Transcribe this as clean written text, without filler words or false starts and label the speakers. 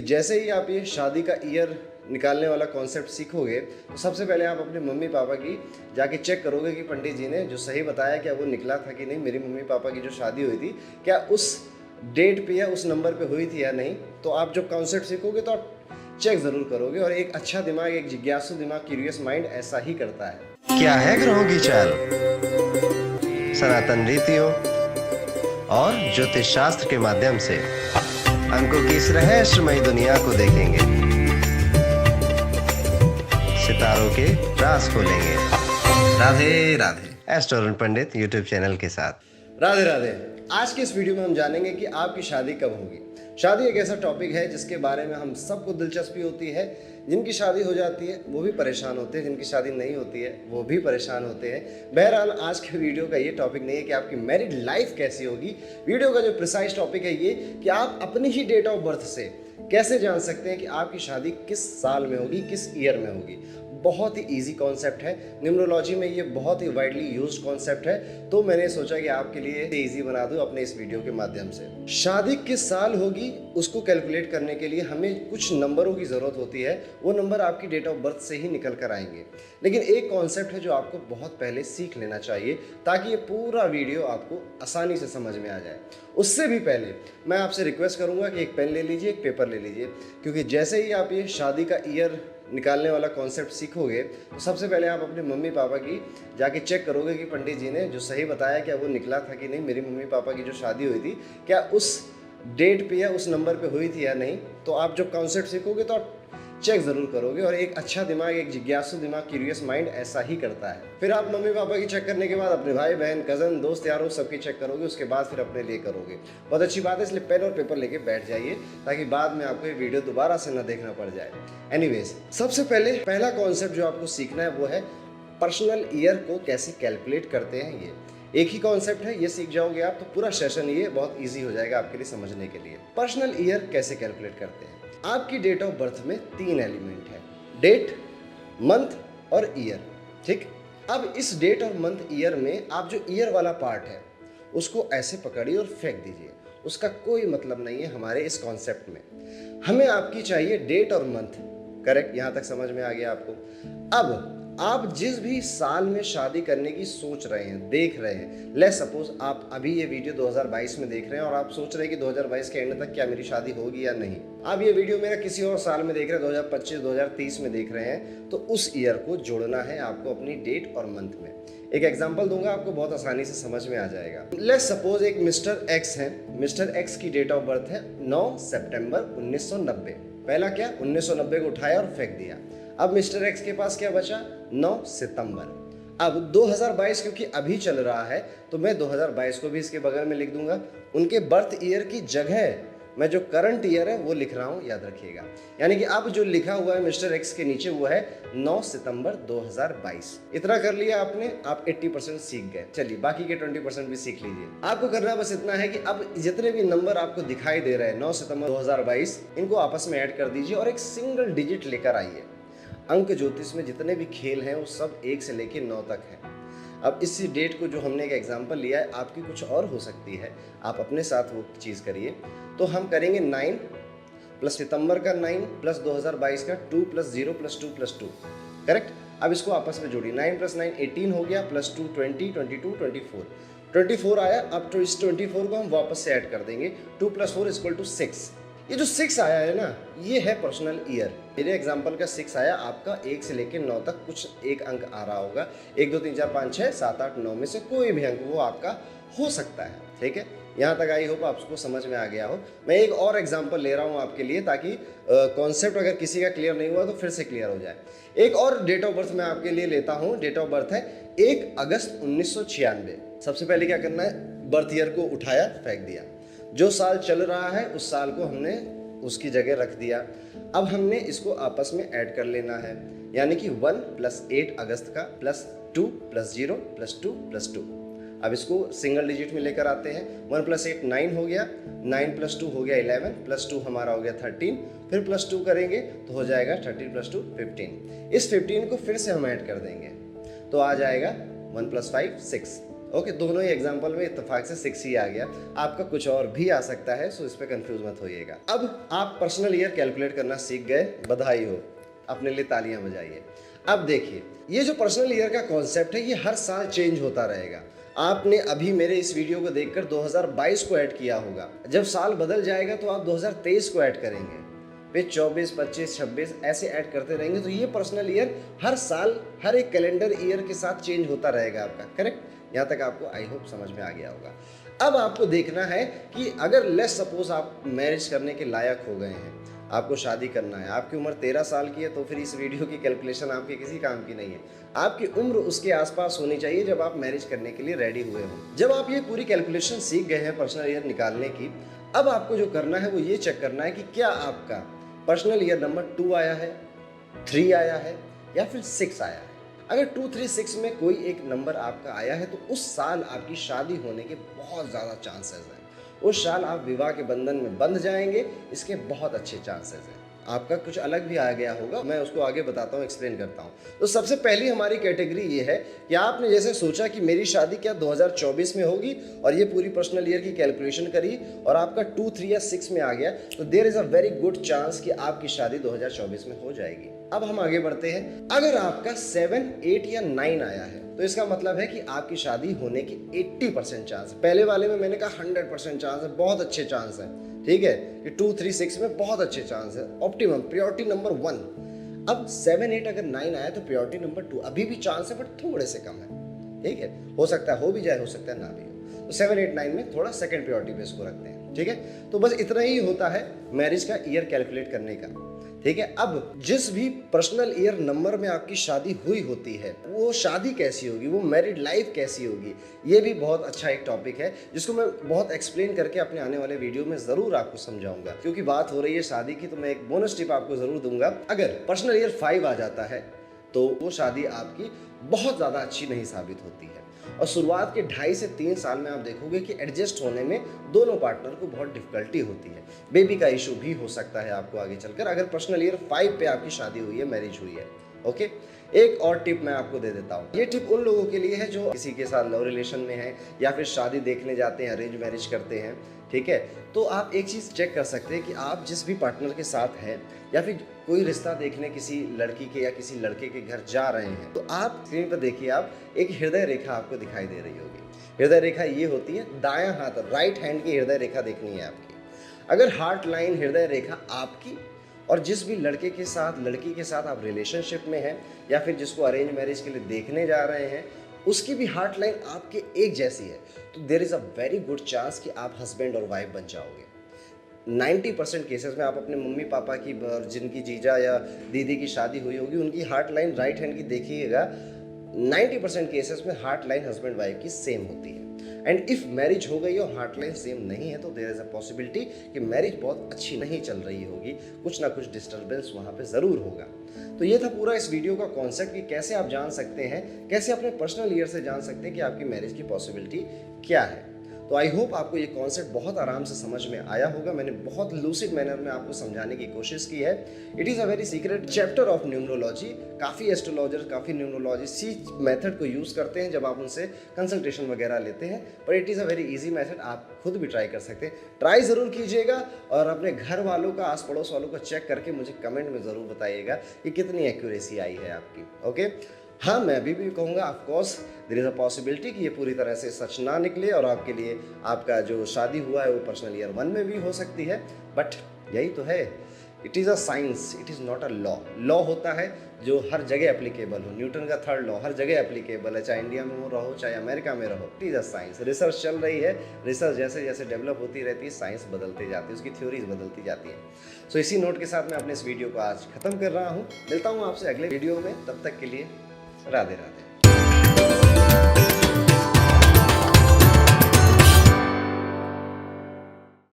Speaker 1: जैसे ही आप ये शादी का ईयर निकालने वाला कॉन्सेप्ट सीखोगे तो सबसे पहले आप अपने मम्मी पापा की जाके चेक करोगे कि पंडित जी ने जो सही बताया क्या वो निकला था कि नहीं। मेरी मम्मी पापा की जो शादी हुई थी क्या उस डेट पे या उस नंबर पे हुई थी या नहीं। तो आप जब कॉन्सेप्ट सीखोगे तो आप चेक ज़रूर करोगे। और एक अच्छा दिमाग, एक जिज्ञासु दिमाग, क्यूरियस माइंड ऐसा ही करता है।
Speaker 2: क्या है ग्रहों की चाल, सनातन रीतियों और ज्योतिष शास्त्र के माध्यम से अंकों की इस रहस्यमयी दुनिया को देखेंगे, सितारों के राज खोलेंगे।
Speaker 1: राधे राधे।
Speaker 2: एस्ट्रोलॉजर पंडित यूट्यूब चैनल के साथ
Speaker 1: राधे राधे। आज के इस वीडियो में हम जानेंगे कि आपकी शादी कब होगी। शादी एक ऐसा टॉपिक है जिसके बारे में हम सबको दिलचस्पी होती है। जिनकी शादी हो जाती है वो भी परेशान होते हैं, जिनकी शादी नहीं होती है वो भी परेशान होते हैं। बहरहाल आज के वीडियो का ये टॉपिक नहीं है कि आपकी मैरिड लाइफ कैसी होगी। वीडियो का जो प्रिसाइज टॉपिक है ये कि आप अपनी ही डेट ऑफ बर्थ से कैसे जान सकते हैं कि आपकी शादी किस साल में होगी, किस ईयर में होगी। बहुत ही इजी कॉन्सेप्ट है। न्यूमरोलॉजी में ये बहुत ही वाइडली यूज्ड कॉन्सेप्ट है, तो मैंने सोचा कि आपके लिए इजी बना दूं अपने इस वीडियो के माध्यम से। शादी किस साल होगी उसको कैलकुलेट करने के लिए हमें कुछ नंबरों की ज़रूरत होती है। वो नंबर आपकी डेट ऑफ बर्थ से ही निकल कर आएंगे। लेकिन एक कॉन्सेप्ट है जो आपको बहुत पहले सीख लेना चाहिए ताकि ये पूरा वीडियो आपको आसानी से समझ में आ जाए। उससे भी पहले मैं आपसे रिक्वेस्ट करूंगा कि एक पेन ले लीजिए, एक पेपर ले लीजिए, क्योंकि जैसे ही आप ये शादी का ईयर निकालने वाला कॉन्सेप्ट सीखोगे तो सबसे पहले आप अपने मम्मी पापा की जाके चेक करोगे कि पंडित जी ने जो सही बताया क्या वो निकला था कि नहीं। मेरी मम्मी पापा की जो शादी हुई थी क्या उस डेट पे या उस नंबर पे हुई थी या नहीं। तो आप जब कॉन्सेप्ट सीखोगे तो आप चेक ज़रूर करोगे। और एक अच्छा दिमाग, एक जिज्ञासु दिमाग, क्यूरियस माइंड ऐसा ही करता है। फिर आप मम्मी पापा की चेक करने के बाद अपने भाई बहन, कज़न, दोस्त यारों सबकी चेक करोगे। उसके बाद फिर अपने लिए करोगे। बहुत अच्छी बात है, इसलिए पेन और पेपर लेके बैठ जाइए ताकि बाद में आपको ये वीडियो दोबारा से ना देखना पड़ जाए। एनीवेज, सबसे पहले पहला कॉन्सेप्ट जो आपको सीखना है वो है पर्सनल ईयर को कैसे कैलकुलेट करते हैं। ये एक ही कॉन्सेप्ट है, ये सीख जाओगे आप तो पूरा सेशन ये बहुत ईजी हो जाएगा आपके लिए समझने के लिए। पर्सनल ईयर कैसे कैलकुलेट करते हैं। आपकी डेट ऑफ बर्थ में 3 एलिमेंट है, डेट, मंथ और ईयर। ठीक, अब इस डेट और मंथ ईयर में आप जो ईयर वाला पार्ट है उसको ऐसे पकड़िए और फेंक दीजिए। उसका कोई मतलब नहीं है हमारे इस कॉन्सेप्ट में। हमें आपकी चाहिए डेट और मंथ। करेक्ट, यहां तक समझ में आ गया आपको। अब आप जिस भी साल में शादी करने की सोच रहे हैं, देख रहे हैं, लेट्स सपोज आप अभी ये वीडियो 2022 में देख रहे हैं और आप सोच रहे हैं कि 2022 के एंड तक क्या मेरी शादी होगी या नहीं। आप ये वीडियो मेरा किसी और साल में देख रहे हैं, 2025, 2030 में देख रहे हैं, तो उस ईयर को जोड़ना है आपको अपनी डेट और मंथ में। एक एग्जाम्पल दूंगा, आपको बहुत आसानी से समझ में आ जाएगा। लेट्स सपोज एक मिस्टर एक्स है। मिस्टर एक्स की डेट ऑफ बर्थ है 9 सितंबर 1990। पहला क्या, 1990 को उठाया और फेंक दिया। अब मिस्टर एक्स के पास क्या बचा, 9 सितंबर। अब 2022 क्योंकि अभी चल रहा है तो मैं 2022 को भी इसके बगल में लिख दूंगा। उनके बर्थ ईयर की जगह मैं जो करंट ईयर है वो लिख रहा हूं, याद रखिएगा। यानी कि अब जो लिखा हुआ है मिस्टर एक्स के नीचे वो है 9 सितंबर 2022। इतना कर लिया आपने, आप 80% सीख गए। चलिए बाकी के 20% भी सीख लीजिए। आपको करना बस इतना है कि अब जितने भी नंबर आपको दिखाई दे रहे हैं 9 सितंबर 2022, इनको आपस में ऐड कर दीजिए और एक सिंगल डिजिट लेकर आइए। अंक ज्योतिष में जितने भी खेल हैं वो सब 1 से लेकर 9 तक है। अब इसी डेट को जो हमने एक एग्जांपल लिया है, आपकी कुछ और हो सकती है, आप अपने साथ वो चीज़ करिए। तो हम करेंगे 9 प्लस सितंबर का 9 प्लस 2022 का 2 प्लस 0 प्लस 2 प्लस 2। करेक्ट। अब इसको आपस में जोड़िए। 9 प्लस 9 18 हो गया, प्लस 2 20, 22, 24 आया। अब तो इस 24 को हम वापस से ऐड कर देंगे। 2 प्लस 4 इक्वल टू 6। ये जो 6 आया है ना, ये है पर्सनल ईयर। मेरे एग्जांपल का 6 आया, आपका 1 से लेकर 9 तक कुछ एक अंक आ रहा होगा। 1 2 3 4 5 6 7 8 9 में से कोई भी अंक वो आपका हो सकता है। ठीक है, यहाँ तक आई होप आपको समझ में आ गया हो। मैं एक और एग्जांपल ले रहा हूँ आपके लिए ताकि कॉन्सेप्ट अगर किसी का क्लियर नहीं हुआ तो फिर से क्लियर हो जाए। एक और डेट ऑफ बर्थ मैं आपके लिए लेता हूँ। डेट ऑफ बर्थ है 1 अगस्त 1996। सबसे पहले क्या करना है, बर्थ ईयर को उठाया, फेंक दिया। जो साल चल रहा है उस साल को हमने उसकी जगह रख दिया। अब हमने इसको आपस में ऐड कर लेना है, यानी कि 1 प्लस 8 अगस्त का प्लस 2 प्लस 0 प्लस 2 प्लस 2। अब इसको सिंगल डिजिट में लेकर आते हैं। 1 प्लस 8 9 हो गया, 9 प्लस 2 हो गया 11, प्लस 2 हमारा हो गया 13, फिर प्लस 2 करेंगे तो हो जाएगा 13 प्लस 2 15। इस 15 को फिर से हम ऐड कर देंगे तो आ जाएगा 1 प्लस 5 6। ओके, दोनों ही एग्जाम्पल में इत्तेफाक से 6 ही आ गया, आपका कुछ और भी आ सकता है, सो इस पर कंफ्यूज मत होइएगा। अब आप पर्सनल ईयर कैलकुलेट करना सीख गए, बधाई हो, अपने लिए तालियां बजाइए। अब देखिए, ये जो पर्सनल ईयर का कॉन्सेप्ट है ये हर साल चेंज होता रहेगा। आपने अभी मेरे इस वीडियो को देखकर 2022 को ऐड किया होगा, जब साल बदल जाएगा तो आप 2023 को ऐड करेंगे, फिर 24, 25, 26 ऐसे ऐड करते रहेंगे। तो ये पर्सनल ईयर हर साल हर एक कैलेंडर ईयर के साथ चेंज होता रहेगा आपका। करेक्ट? यहाँ तक आपको आई होप समझ में आ गया होगा। अब आपको देखना है कि अगर लेट्स सपोज आप मैरिज करने के लायक हो गए हैं, आपको शादी करना है, आपकी उम्र 13 साल की है, तो फिर इस वीडियो की कैलकुलेशन आपके किसी काम की नहीं है। आपकी उम्र उसके आसपास होनी चाहिए जब आप मैरिज करने के लिए रेडी हुए हो। जब आप ये पूरी कैलकुलेशन सीख गए हैं पर्सनल ईयर निकालने की, अब आपको जो करना है वो ये चेक करना है कि क्या आपका पर्सनल ईयर नंबर 2 आया है, 3 आया है या फिर 6 आया है। अगर 2, 3, 6 में कोई एक नंबर आपका आया है तो उस साल आपकी शादी होने के बहुत ज़्यादा चांसेस हैं। उस साल आप विवाह के बंधन में बंध जाएंगे, इसके बहुत अच्छे चांसेस हैं। आपका कुछ अलग भी आ गया होगा, मैं उसको आगे बताता हूँ, एक्सप्लेन करता हूँ। तो सबसे पहली हमारी कैटेगरी ये है कि आपने जैसे सोचा कि मेरी शादी क्या 2024 में होगी और ये पूरी पर्सनल ईयर की कैलकुलेशन करी और आपका 2, 3 या 6 में आ गया, तो there is a very good chance कि आपकी शादी 2024 में हो जाएगी। अब हम आगे बढ़ते हैं। अगर आपका 7, 8 या 9 आया है तो इसका मतलब है कि आपकी शादी होने की 80% चांस है। पहले वाले में मैंने कहा 100% चांस है, बहुत अच्छे चांस है, ठीक है, कि 2, 3, 6 में बहुत अच्छे चांस है, ऑप्टिमम प्रायोरिटी नंबर 1। अब 7, 8 अगर 9 आया तो प्रायोरिटी नंबर 2, अभी भी चांस है बट थोड़े से कम है, ठीक है, हो सकता है हो भी जाए, हो सकता है ना भी हो। तो 7, 8, 9 में थोड़ा सेकंड प्रायोरिटी पे इसको रखते हैं, ठीक है। तो बस इतना ही होता है मैरिज का ईयर कैलकुलेट करने का, ठीक है। अब जिस भी पर्सनल ईयर नंबर में आपकी शादी हुई होती है, वो शादी कैसी होगी, वो मैरिड लाइफ कैसी होगी, ये भी बहुत अच्छा एक टॉपिक है जिसको मैं बहुत एक्सप्लेन करके अपने आने वाले वीडियो में ज़रूर आपको समझाऊंगा। क्योंकि बात हो रही है शादी की, तो मैं एक बोनस टिप आपको ज़रूर दूंगा। अगर पर्सनल ईयर 5 आ जाता है तो वो शादी आपकी बहुत ज़्यादा अच्छी नहीं साबित होती है और शुरुआत के 2.5 से 3 साल में आप देखोगे कि एडजस्ट होने में दोनों पार्टनर को बहुत डिफिकल्टी होती है। बेबी का इशू भी हो सकता है आपको आगे चलकर, अगर पर्सनल ईयर 5 पे आपकी शादी हुई है, मैरिज हुई है। ओके, एक और टिप मैं आपको दे देता हूँ। ये टिप उन लोगों के लिए है जो किसी के साथ लव रिलेशन में है या फिर शादी देखने जाते हैं, अरेंज मैरिज करते हैं, ठीक है। तो आप एक चीज़ चेक कर सकते हैं कि आप जिस भी पार्टनर के साथ हैं या फिर कोई रिश्ता देखने किसी लड़की के या किसी लड़के के घर जा रहे हैं, तो आप स्क्रीन पर देखिए, आप एक हृदय रेखा आपको दिखाई दे रही होगी। हृदय रेखा ये होती है दायां हाथ, राइट हैंड की हृदय रेखा देखनी है आपकी। अगर हार्ट लाइन हृदय रेखा आपकी और जिस भी लड़के के साथ लड़की के साथ आप रिलेशनशिप में हैं या फिर जिसको अरेंज मैरिज के लिए देखने जा रहे हैं, उसकी भी हार्ट लाइन आपके एक जैसी है, तो there is a very good chance कि आप हस्बैंड और वाइफ बन जाओगे। 90% केसेस में आप अपने मम्मी पापा की, जिनकी जीजा या दीदी की शादी हुई होगी, उनकी हार्ट लाइन राइट हैंड की देखिएगा, 90% केसेस में हार्ट लाइन हस्बैंड वाइफ की सेम होती है। एंड इफ मैरिज हो गई और हार्ट लाइन सेम नहीं है तो देयर इज़ अ पॉसिबिलिटी कि मैरिज बहुत अच्छी नहीं चल रही होगी, कुछ ना कुछ डिस्टर्बेंस वहाँ पे ज़रूर होगा। तो ये था पूरा इस वीडियो का कॉन्सेप्ट कि कैसे आप जान सकते हैं, कैसे अपने पर्सनल ईयर से जान सकते हैं कि आपकी मैरिज की पॉसिबिलिटी क्या है। तो आई होप आपको ये कॉन्सेप्ट बहुत आराम से समझ में आया होगा। मैंने बहुत लूसिड मैनर में आपको समझाने की कोशिश की है। It is a very secret chapter of numerology. काफ़ी एस्ट्रोलॉजर्स, काफ़ी न्यूमरोलॉजी इसी मेथड को यूज़ करते हैं जब आप उनसे कंसल्टेशन वगैरह लेते हैं, पर it is a very easy method, आप खुद भी ट्राई कर सकते हैं। ट्राई ज़रूर कीजिएगा और अपने घर वालों का, आस पड़ोस वालों का चेक करके मुझे कमेंट में ज़रूर बताइएगा कि कितनी एक्यूरेसी आई है आपकी। ओके, हाँ, मैं अभी भी कहूँगा of course there is a possibility कि ये पूरी तरह से सच ना निकले और आपके लिए आपका जो शादी हुआ है वो पर्सनल ईयर 1 में भी हो सकती है, बट यही तो है, it is a science, it is not a law. Law होता है जो हर जगह एप्लीकेबल हो, न्यूटन का 3rd लॉ हर जगह एप्लीकेबल है, चाहे इंडिया में रहो चाहे अमेरिका में रहो। It is a science, research चल रही है, रिसर्च जैसे जैसे डेवलप होती रहती है, साइंस बदलती जाती है, उसकी थ्योरीज बदलती जाती है। सो इसी नोट के साथ मैं अपने इस वीडियो को आज खत्म कर रहा हूँ। मिलता हूँ आपसे अगले वीडियो में, तब तक के लिए राधे राधे।